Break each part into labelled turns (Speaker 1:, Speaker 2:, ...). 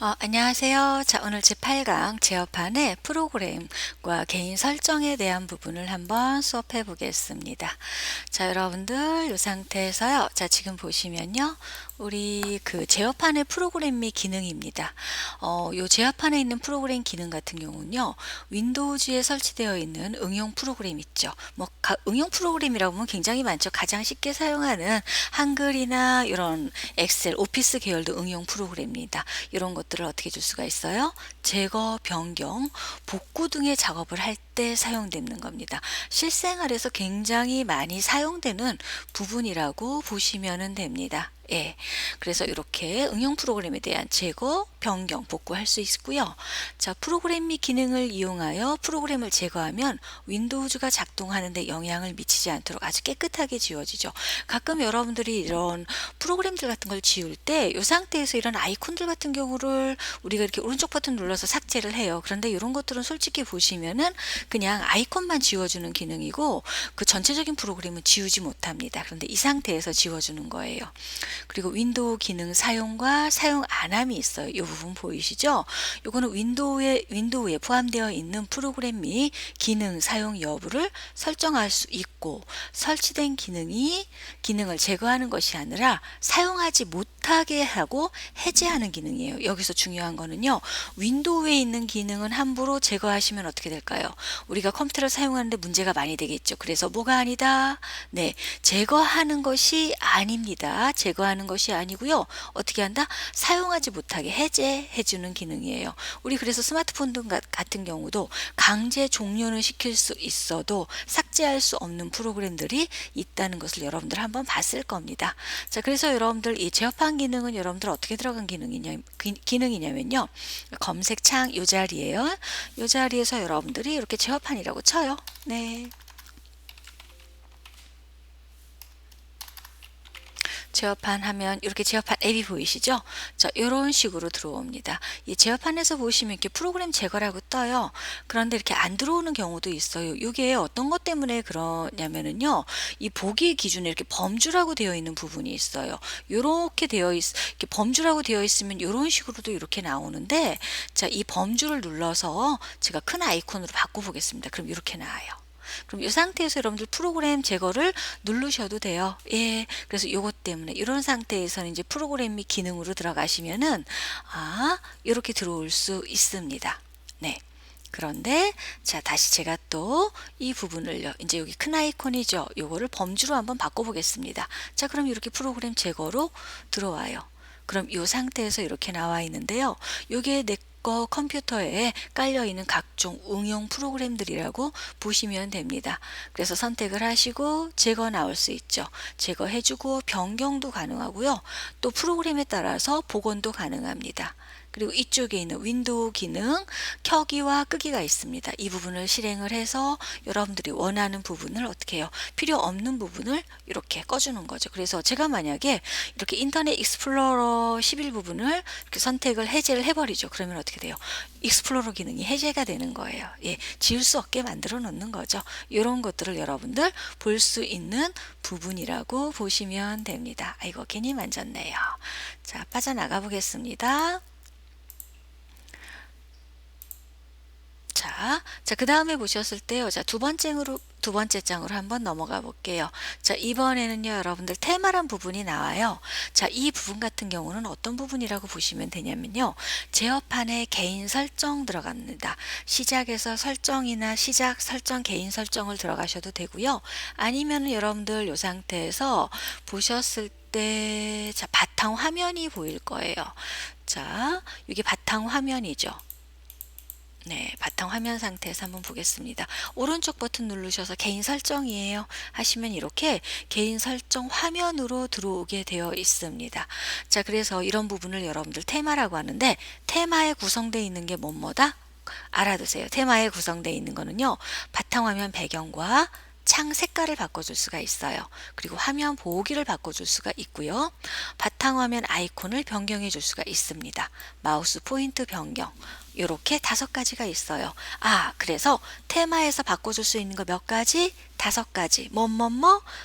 Speaker 1: 안녕하세요. 자, 오늘 제8강 제어판의 프로그램과 개인 설정에 대한 부분을 한번 수업해 보겠습니다. 자, 여러분들 이 상태에서요. 자, 지금 보시면요. 우리 그 제어판의 프로그램 및 기능입니다. 요 제어판에 있는 프로그램 기능 같은 경우는요. 윈도우즈에 설치되어 있는 응용 프로그램 있죠. 응용 프로그램이라고 하면 굉장히 많죠. 가장 쉽게 사용하는 한글이나 이런 엑셀, 오피스 계열도 응용 프로그램입니다. 이런 것들을 어떻게 줄 수가 있어요? 제거, 변경, 복구 등의 작업을 할 때 사용되는 겁니다. 실생활에서 굉장히 많이 사용되는 부분이라고 보시면 됩니다. 예. 그래서 이렇게 응용 프로그램에 대한 제거, 변경, 복구할 수 있고요. 자, 프로그램 및 기능을 이용하여 프로그램을 제거하면 윈도우즈가 작동하는데 영향을 미치지 않도록 아주 깨끗하게 지워지죠. 가끔 여러분들이 이런 프로그램들 같은 걸 지울 때 이 상태에서 이런 아이콘들 같은 경우를 우리가 이렇게 오른쪽 버튼 눌러서 삭제를 해요. 그런데 이런 것들은 솔직히 보시면은 그냥 아이콘만 지워주는 기능이고 그 전체적인 프로그램은 지우지 못합니다. 그런데 이 상태에서 지워주는 거예요. 그리고 윈도우 기능 사용과 사용 안함이 있어요. 이 부분 보이시죠? 이거는 윈도우에 포함되어 있는 프로그램 및 기능 사용 여부를 설정할 수 있고 설치된 기능을 제거하는 것이 아니라 사용하지 못하게 하고 해제하는 기능이에요. 여기서 중요한 거는요. 윈도우에 있는 기능은 함부로 제거하시면 어떻게 될까요? 우리가 컴퓨터를 사용하는데 문제가 많이 되겠죠. 그래서 뭐가 아니다? 네, 제거하는 것이 아닙니다. 제거하는 것이 아니고요. 어떻게 한다? 사용하지 못하게 해제해주는 기능이에요. 우리 그래서 스마트폰 등 같은 경우도 강제 종료는 시킬 수 있어도 삭제할 수 없는 프로그램들이 있다는 것을 여러분들 한번 봤을 겁니다. 자, 그래서 여러분들 이 제어판 기능은 여러분들 어떻게 들어간 기능이냐면요. 검색창 이 자리에요. 이 자리에서 여러분들이 이렇게 제어판이라고 쳐요. 네. 제어판 하면 이렇게 제어판 앱이 보이시죠? 자, 이런 식으로 들어옵니다. 이 제어판에서 보시면 이렇게 프로그램 제거라고 떠요. 그런데 이렇게 안 들어오는 경우도 있어요. 이게 어떤 것 때문에 그러냐면은요. 이 보기 기준에 이렇게 범주라고 되어 있는 부분이 있어요. 이렇게 범주라고 되어 있으면 이런 식으로도 이렇게 나오는데 자, 이 범주를 눌러서 제가 큰 아이콘으로 바꿔 보겠습니다. 그럼 이렇게 나와요. 그럼 이 상태에서 여러분들 프로그램 제거를 누르셔도 돼요. 예. 그래서 요것 때문에 이런 상태에서는 이제 프로그램 및 기능으로 들어가시면은 이렇게 들어올 수 있습니다. 네. 그런데 자, 다시 제가 또 이 부분을요. 이제 여기 큰 아이콘이죠. 요거를 범주로 한번 바꿔 보겠습니다. 자, 그럼 이렇게 프로그램 제거로 들어와요. 그럼 이 상태에서 이렇게 나와 있는데요. 요게 내 컴퓨터에 깔려 있는 각종 응용 프로그램들이라고 보시면 됩니다. 그래서 선택을 하시고 제거 나올 수 있죠. 제거해주고 변경도 가능하고요. 또 프로그램에 따라서 복원도 가능합니다. 그리고 이쪽에 있는 윈도우 기능 켜기와 끄기가 있습니다. 이 부분을 실행을 해서 여러분들이 원하는 부분을 어떻게 해요? 필요 없는 부분을 이렇게 꺼주는 거죠. 그래서 제가 만약에 이렇게 인터넷 익스플로러 11 부분을 이렇게 선택을 해제를 해버리죠. 그러면 어떻게 돼요? 익스플로러 기능이 해제가 되는 거예요. 예, 지울 수 없게 만들어 놓는 거죠. 이런 것들을 여러분들 볼 수 있는 부분이라고 보시면 됩니다. 아이고, 괜히 만졌네요. 자, 빠져나가 보겠습니다. 자, 그 다음에 보셨을 때요. 자, 두 번째 장으로 한번 넘어가 볼게요. 자, 이번에는요, 여러분들 테마란 부분이 나와요. 자, 이 부분 같은 경우는 어떤 부분이라고 보시면 되냐면요. 제어판에 개인 설정 들어갑니다. 시작에서 설정이나 시작 설정, 개인 설정을 들어가셔도 되고요. 아니면 여러분들 이 상태에서 보셨을 때, 자, 바탕 화면이 보일 거예요. 자, 이게 바탕 화면이죠. 네, 바탕 화면 상태에서 한번 보겠습니다. 오른쪽 버튼 누르셔서 개인 설정이에요 하시면 이렇게 개인 설정 화면으로 들어오게 되어 있습니다. 자, 그래서 이런 부분을 여러분들 테마라고 하는데 테마에 구성되어 있는 게 뭐뭐다? 알아두세요. 테마에 구성되어 있는 거는요. 바탕화면 배경과 창 색깔을 바꿔줄 수가 있어요. 그리고 화면 보기를 바꿔줄 수가 있고요. 바탕화면 아이콘을 변경해 줄 수가 있습니다. 마우스 포인트 변경. 이렇게 5가지가 있어요. 그래서 테마에서 바꿔줄 수 있는 거 몇 가지? 5가지.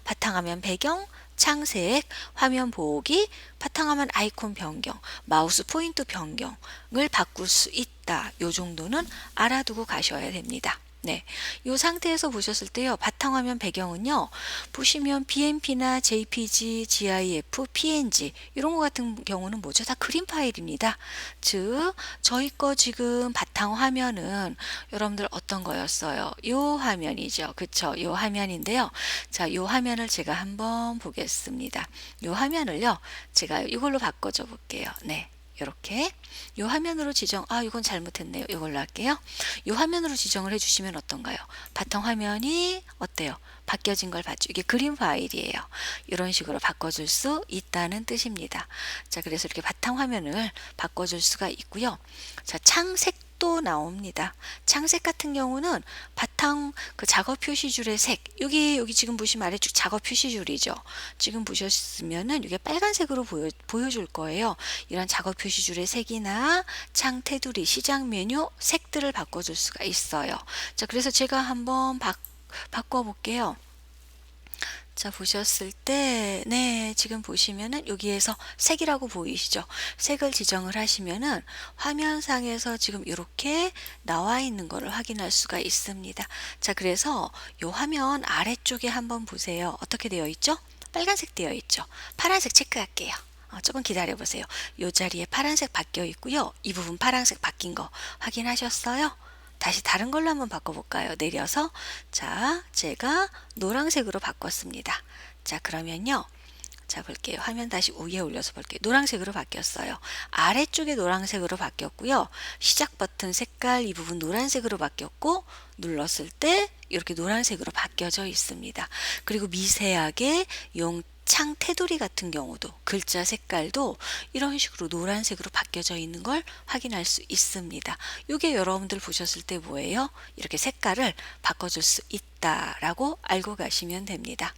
Speaker 1: 바탕화면 배경, 창색, 화면 보호기, 바탕화면 아이콘 변경, 마우스 포인트 변경을 바꿀 수 있다. 요 정도는 알아두고 가셔야 됩니다. 네, 이 상태에서 보셨을 때요, 바탕화면 배경은요, 보시면 BMP나 JPG, GIF, PNG 이런 거 같은 경우는 뭐죠? 다 그림 파일입니다. 즉, 저희 거 지금 바탕화면은 여러분들 어떤 거였어요? 요 화면이죠. 그쵸? 요 화면인데요. 자, 요 화면을 제가 한번 보겠습니다. 요 화면을요, 제가 이걸로 바꿔줘 볼게요. 네. 이렇게 요 화면으로 이건 잘못했네요. 이걸로 할게요. 요 화면으로 지정을 해주시면 어떤가요? 바탕 화면이 어때요? 바뀌어진 걸 봤죠. 이게 그림 파일이에요. 이런 식으로 바꿔줄 수 있다는 뜻입니다. 자, 그래서 이렇게 바탕 화면을 바꿔줄 수가 있고요. 자, 창색도 나옵니다. 창색 같은 경우는 바탕 그 작업 표시줄의 색, 여기 지금 보시면 아래쪽 작업 표시줄이죠. 지금 보셨으면은 이게 빨간색으로 보여줄 거예요. 이런 작업 표시줄의 색이나 창 테두리, 시작 메뉴 색들을 바꿔줄 수가 있어요. 자, 그래서 제가 한번 바꿔볼게요. 자, 보셨을 때, 네, 지금 보시면은 여기에서 색이라고 보이시죠? 색을 지정을 하시면은 화면상에서 지금 이렇게 나와 있는 거를 확인할 수가 있습니다. 자, 그래서 요 화면 아래쪽에 한번 보세요. 어떻게 되어 있죠? 빨간색 되어 있죠? 파란색 체크할게요. 조금 기다려 보세요. 요 자리에 파란색 바뀌어 있고요. 이 부분 파란색 바뀐 거 확인하셨어요? 다시 다른 걸로 한번 바꿔볼까요? 내려서 자, 제가 노란색으로 바꿨습니다. 자, 그러면요. 자, 볼게요. 화면 다시 위에 올려서 볼게요. 노란색으로 바뀌었어요. 아래쪽에 노란색으로 바뀌었고요. 시작 버튼 색깔 이 부분 노란색으로 바뀌었고 눌렀을 때 이렇게 노란색으로 바뀌어져 있습니다. 그리고 미세하게 창 테두리 같은 경우도 글자 색깔도 이런 식으로 노란색으로 바뀌어져 있는 걸 확인할 수 있습니다. 이게 여러분들 보셨을 때 뭐예요? 이렇게 색깔을 바꿔줄 수 있다라고 알고 가시면 됩니다.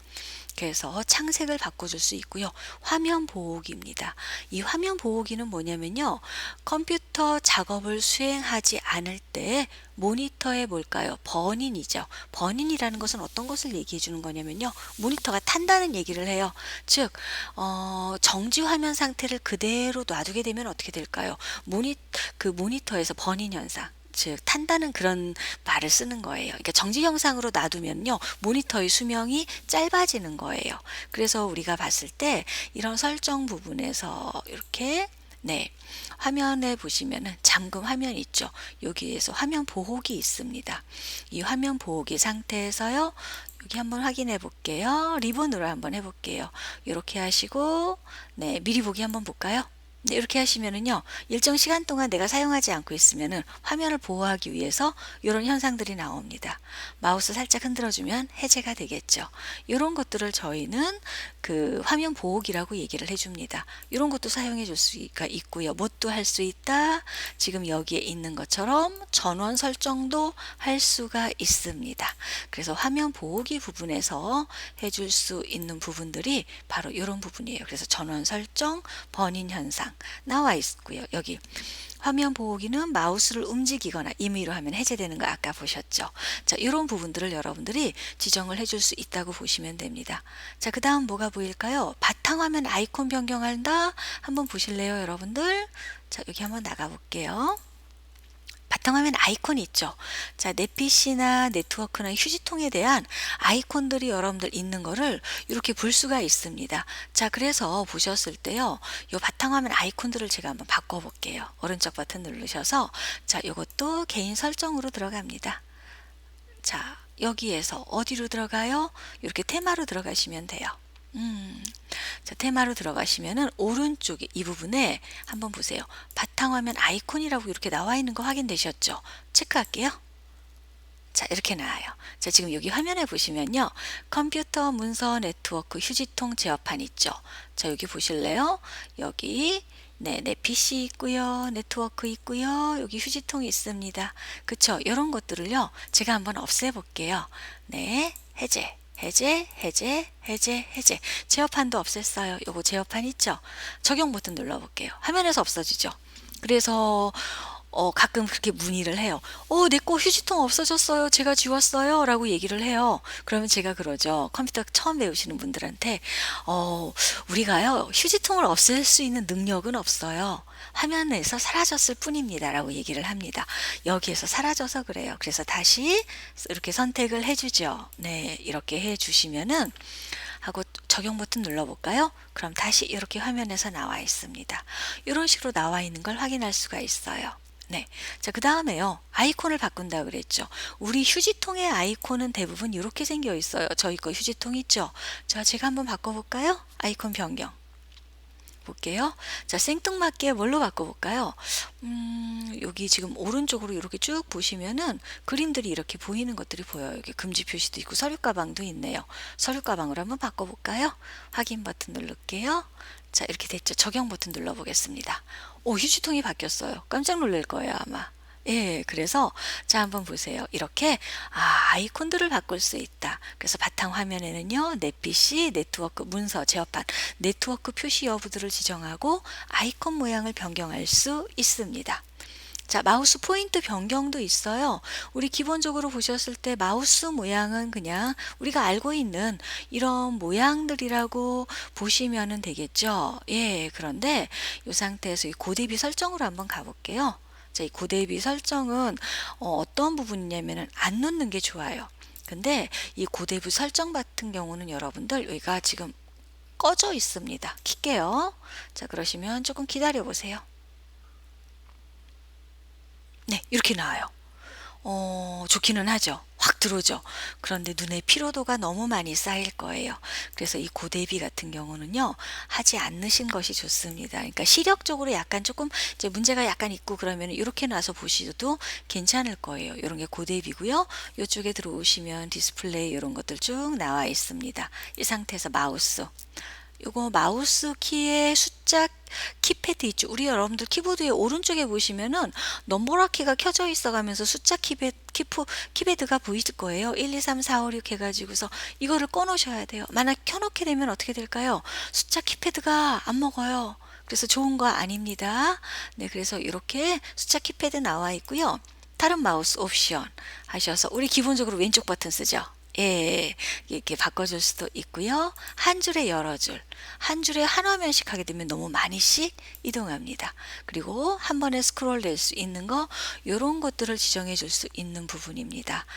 Speaker 1: 그래서 창색을 바꿔줄 수 있고요. 화면 보호기입니다. 이 화면 보호기는 뭐냐면요. 컴퓨터 작업을 수행하지 않을 때 모니터에 뭘까요? 버닝이죠. 버닝이라는 것은 어떤 것을 얘기해 주는 거냐면요. 모니터가 탄다는 얘기를 해요. 즉, 정지 화면 상태를 그대로 놔두게 되면 어떻게 될까요? 그 모니터에서 버닝 현상. 즉 탄다는 그런 말을 쓰는 거예요. 그러니까 정지 형상으로 놔두면요 모니터의 수명이 짧아지는 거예요. 그래서 우리가 봤을 때 이런 설정 부분에서 이렇게 네 화면에 보시면은 잠금 화면 있죠. 여기에서 화면 보호기 있습니다. 이 화면 보호기 상태에서요. 여기 한번 확인해 볼게요. 리본으로 한번 해볼게요. 이렇게 하시고 네 미리 보기 한번 볼까요? 네, 이렇게 하시면은요, 일정 시간 동안 내가 사용하지 않고 있으면은 화면을 보호하기 위해서 이런 현상들이 나옵니다. 마우스 살짝 흔들어주면 해제가 되겠죠. 이런 것들을 저희는 그 화면 보호기라고 얘기를 해줍니다. 이런 것도 사용해 줄 수가 있고요. 뭣도 할 수 있다. 지금 여기에 있는 것처럼 전원 설정도 할 수가 있습니다. 그래서 화면 보호기 부분에서 해줄 수 있는 부분들이 바로 이런 부분이에요. 그래서 전원 설정, 버닝 현상 나와 있고요. 여기 화면 보호기는 마우스를 움직이거나 임의로 하면 해제되는 거 아까 보셨죠? 자, 이런 부분들을 여러분들이 지정을 해줄 수 있다고 보시면 됩니다. 자, 그 다음 뭐가 보일까요? 바탕화면 아이콘 변경한다. 한번 보실래요, 여러분들? 자, 여기 한번 나가 볼게요. 바탕화면 아이콘이 있죠. 자, 내 PC나 네트워크나 휴지통에 대한 아이콘들이 여러분들 있는 거를 이렇게 볼 수가 있습니다. 자, 그래서 보셨을 때요. 요 바탕화면 아이콘들을 제가 한번 바꿔 볼게요. 오른쪽 버튼 누르셔서 자, 요것도 개인 설정으로 들어갑니다. 자, 여기에서 어디로 들어가요? 이렇게 테마로 들어가시면 돼요. 자, 테마로 들어가시면은 오른쪽에 이 부분에 한번 보세요. 바탕화면 아이콘이라고 이렇게 나와 있는 거 확인되셨죠? 체크할게요. 자, 이렇게 나와요. 자, 지금 여기 화면에 보시면요. 컴퓨터, 문서, 네트워크, 휴지통, 제어판 있죠? 자, 여기 보실래요? 여기 네, 내 PC 있고요. 네트워크 있고요. 여기 휴지통이 있습니다. 그쵸? 이런 것들을요. 제가 한번 없애볼게요. 네, 해제. 해제, 해제, 해제, 해제. 제어판도 없앴어요. 요거 제어판 있죠? 적용 버튼 눌러볼게요. 화면에서 없어지죠? 그래서 가끔 그렇게 문의를 해요. 내 거 휴지통 없어졌어요. 제가 지웠어요. 라고 얘기를 해요. 그러면 제가 그러죠. 컴퓨터 처음 배우시는 분들한테, 우리가요, 휴지통을 없앨 수 있는 능력은 없어요. 화면에서 사라졌을 뿐입니다. 라고 얘기를 합니다. 여기에서 사라져서 그래요. 그래서 다시 이렇게 선택을 해주죠. 네, 이렇게 해주시면은 하고 적용 버튼 눌러볼까요? 그럼 다시 이렇게 화면에서 나와 있습니다. 이런 식으로 나와 있는 걸 확인할 수가 있어요. 네. 자, 그 다음에요. 아이콘을 바꾼다 그랬죠. 우리 휴지통의 아이콘은 대부분 이렇게 생겨 있어요. 저희 거 휴지통 있죠? 자, 제가 한번 바꿔볼까요? 아이콘 변경. 볼게요. 자, 생뚱맞게 뭘로 바꿔볼까요? 여기 지금 오른쪽으로 이렇게 쭉 보시면은 그림들이 이렇게 보이는 것들이 보여요. 여기 금지 표시도 있고 서류 가방도 있네요. 서류 가방으로 한번 바꿔볼까요? 확인 버튼 누를게요. 자, 이렇게 됐죠. 적용 버튼 눌러보겠습니다. 휴지통이 바뀌었어요. 깜짝 놀랄 거예요, 아마. 예, 그래서 자 한번 보세요. 이렇게 아이콘들을 바꿀 수 있다. 그래서 바탕 화면에는요, 내 PC, 네트워크, 문서, 제어판, 네트워크 표시 여부들을 지정하고 아이콘 모양을 변경할 수 있습니다. 자, 마우스 포인트 변경도 있어요. 우리 기본적으로 보셨을 때 마우스 모양은 그냥 우리가 알고 있는 이런 모양들이라고 보시면 되겠죠. 예, 그런데 이 상태에서 이 고대비 설정으로 한번 가볼게요. 자, 이 고대비 설정은 어떤 부분이냐면은 안 넣는 게 좋아요. 근데 이 고대비 설정 같은 경우는 여러분들 여기가 지금 꺼져 있습니다. 킬게요. 자, 그러시면 조금 기다려 보세요. 네, 이렇게 나와요. 좋기는 하죠. 확 들어오죠. 그런데 눈의 피로도가 너무 많이 쌓일 거예요. 그래서 이 고대비 같은 경우는요, 하지 않으신 것이 좋습니다. 그러니까 시력적으로 약간 조금 이제 문제가 약간 있고 그러면 이렇게 놔서 보시도 괜찮을 거예요. 이런 게 고대비고요. 이쪽에 들어오시면 디스플레이 이런 것들 쭉 나와 있습니다. 이 상태에서 마우스. 요거 마우스 키의 숫자 키패드 있죠. 우리 여러분들 키보드의 오른쪽에 보시면은 넘버라 키가 켜져 있어 가면서 숫자 키패드가 보일 거예요. 1, 2, 3, 4, 5, 6 해가지고서 이거를 꺼 놓으셔야 돼요. 만약 켜놓게 되면 어떻게 될까요? 숫자 키패드가 안 먹어요. 그래서 좋은 거 아닙니다. 네, 그래서 이렇게 숫자 키패드 나와 있고요. 다른 마우스 옵션 하셔서 우리 기본적으로 왼쪽 버튼 쓰죠. 예, 이렇게 바꿔줄 수도 있고요. 한 줄에 여러 줄, 한 줄에 한 화면씩 하게 되면 너무 많이씩 이동합니다. 그리고 한 번에 스크롤 될 수 있는 거, 이런 것들을 지정해 줄 수 있는 부분입니다.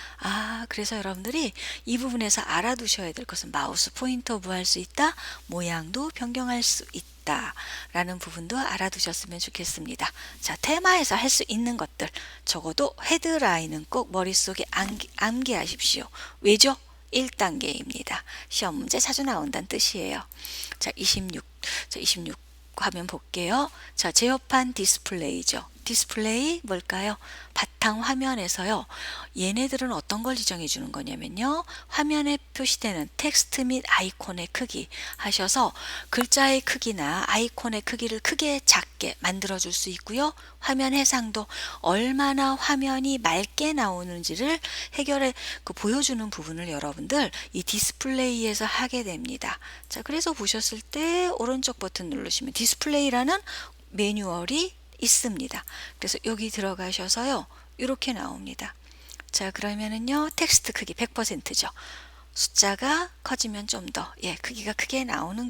Speaker 1: 그래서 여러분들이 이 부분에서 알아두셔야 될 것은 마우스 포인터 부할 수 있다, 모양도 변경할 수 있다 라는 부분도 알아두셨으면 좋겠습니다. 자, 테마에서 할 수 있는 것들, 적어도 헤드라인은 꼭 머릿속에 암기하십시오. 왜죠? 1단계입니다. 시험 문제 자주 나온다는 뜻이에요. 자, 26 화면 볼게요. 자, 제어판 디스플레이죠. 디스플레이 뭘까요? 바탕 화면에서요. 얘네들은 어떤 걸 지정해 주는 거냐면요. 화면에 표시되는 텍스트 및 아이콘의 크기 하셔서 글자의 크기나 아이콘의 크기를 크게 작게 만들어 줄 수 있고요. 화면 해상도 얼마나 화면이 맑게 나오는지를 보여주는 부분을 여러분들 이 디스플레이에서 하게 됩니다. 자, 그래서 보셨을 때 오른쪽 버튼 누르시면 디스플레이라는 매뉴얼이 있습니다. 그래서 여기 들어가셔서요. 이렇게 나옵니다. 자, 그러면은요. 텍스트 크기 100%죠. 숫자가 커지면 좀 더 크기가 크게 나오는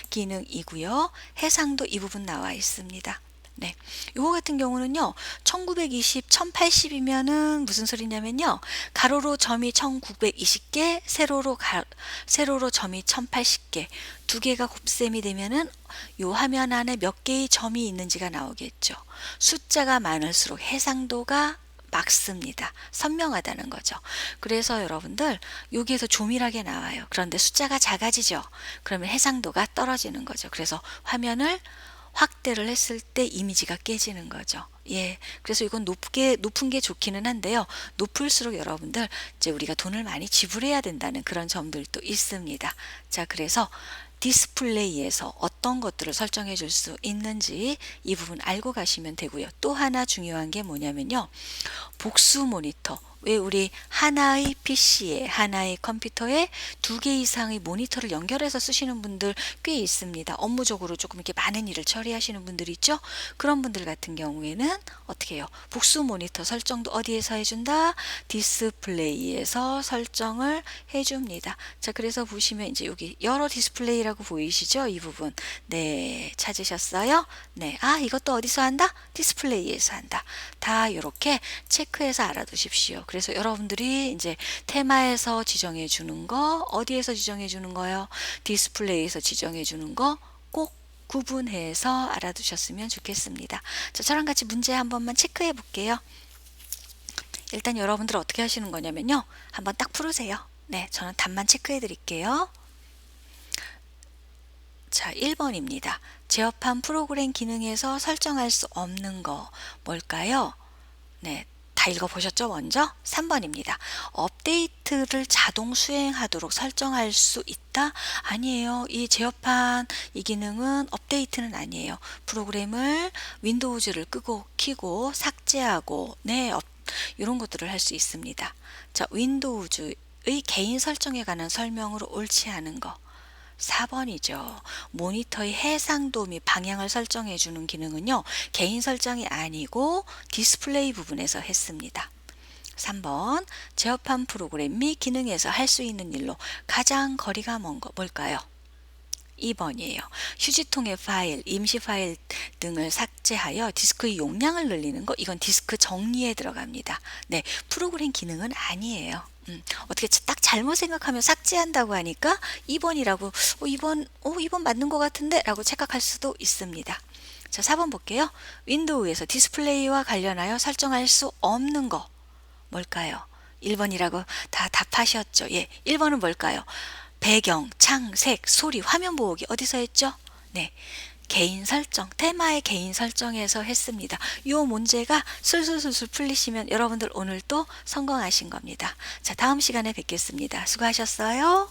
Speaker 1: 기능이고요. 해상도 이 부분 나와 있습니다. 네, 요거 같은 경우는요 1920, 1080이면은 무슨 소리냐면요 가로로 점이 1920개, 세로로 점이 1080개 두 개가 곱셈이 되면은 요 화면 안에 몇 개의 점이 있는지가 나오겠죠. 숫자가 많을수록 해상도가 막습니다. 선명하다는 거죠. 그래서 여러분들 여기에서 조밀하게 나와요. 그런데 숫자가 작아지죠. 그러면 해상도가 떨어지는 거죠. 그래서 화면을 확대를 했을 때 이미지가 깨지는 거죠. 예. 그래서 이건 높은 게 좋기는 한데요. 높을수록 여러분들 이제 우리가 돈을 많이 지불해야 된다는 그런 점들도 있습니다. 자, 그래서 디스플레이에서 어떤 것들을 설정해 줄 수 있는지 이 부분 알고 가시면 되고요. 또 하나 중요한 게 뭐냐면요. 복수 모니터. 왜 우리 하나의 PC에, 하나의 컴퓨터에 2개 이상의 모니터를 연결해서 쓰시는 분들 꽤 있습니다. 업무적으로 조금 이렇게 많은 일을 처리하시는 분들 있죠? 그런 분들 같은 경우에는 어떻게 해요? 복수 모니터 설정도 어디에서 해준다? 디스플레이에서 설정을 해줍니다. 자, 그래서 보시면 이제 여기 여러 디스플레이라고 보이시죠? 이 부분. 네, 찾으셨어요? 네, 아, 이것도 어디서 한다? 디스플레이에서 한다. 다 이렇게 체크해서 알아두십시오. 그래서 여러분들이 이제 테마에서 지정해 주는 거, 어디에서 지정해 주는 거요? 디스플레이에서 지정해 주는 거 꼭 구분해서 알아두셨으면 좋겠습니다. 자, 저랑 같이 문제 한 번만 체크해 볼게요. 일단 여러분들 어떻게 하시는 거냐면요. 한번 딱 풀으세요. 네, 저는 답만 체크해 드릴게요. 자, 1번입니다. 제어판 프로그램 기능에서 설정할 수 없는 거 뭘까요? 네, 다 읽어보셨죠? 먼저 3번입니다. 업데이트를 자동 수행하도록 설정할 수 있다? 아니에요. 이 제어판 이 기능은 업데이트는 아니에요. 프로그램을 윈도우즈를 끄고 켜고 삭제하고 이런 것들을 할 수 있습니다. 자, 윈도우즈의 개인 설정에 관한 설명으로 옳지 않은 거 4번이죠. 모니터의 해상도 및 방향을 설정해 주는 기능은요. 개인 설정이 아니고 디스플레이 부분에서 했습니다. 3번 제어판 프로그램 및 기능에서 할 수 있는 일로 가장 거리가 먼 거 뭘까요? 2번이에요. 휴지통의 파일, 임시 파일 등을 삭제하여 디스크의 용량을 늘리는 거 이건 디스크 정리에 들어갑니다. 네, 프로그램 기능은 아니에요. 어떻게 딱 잘못 생각하면 삭제한다고 하니까 2번이라고 2번 맞는 것 같은데 라고 착각할 수도 있습니다. 자, 4번 볼게요. 윈도우에서 디스플레이와 관련하여 설정할 수 없는 거 뭘까요? 1번이라고 다 답하셨죠? 예, 1번은 뭘까요? 배경, 창, 색, 소리, 화면 보호기 어디서 했죠? 네, 개인 설정, 테마의 개인 설정에서 했습니다. 이 문제가 술술술술 풀리시면 여러분들 오늘 또 성공하신 겁니다. 자, 다음 시간에 뵙겠습니다. 수고하셨어요.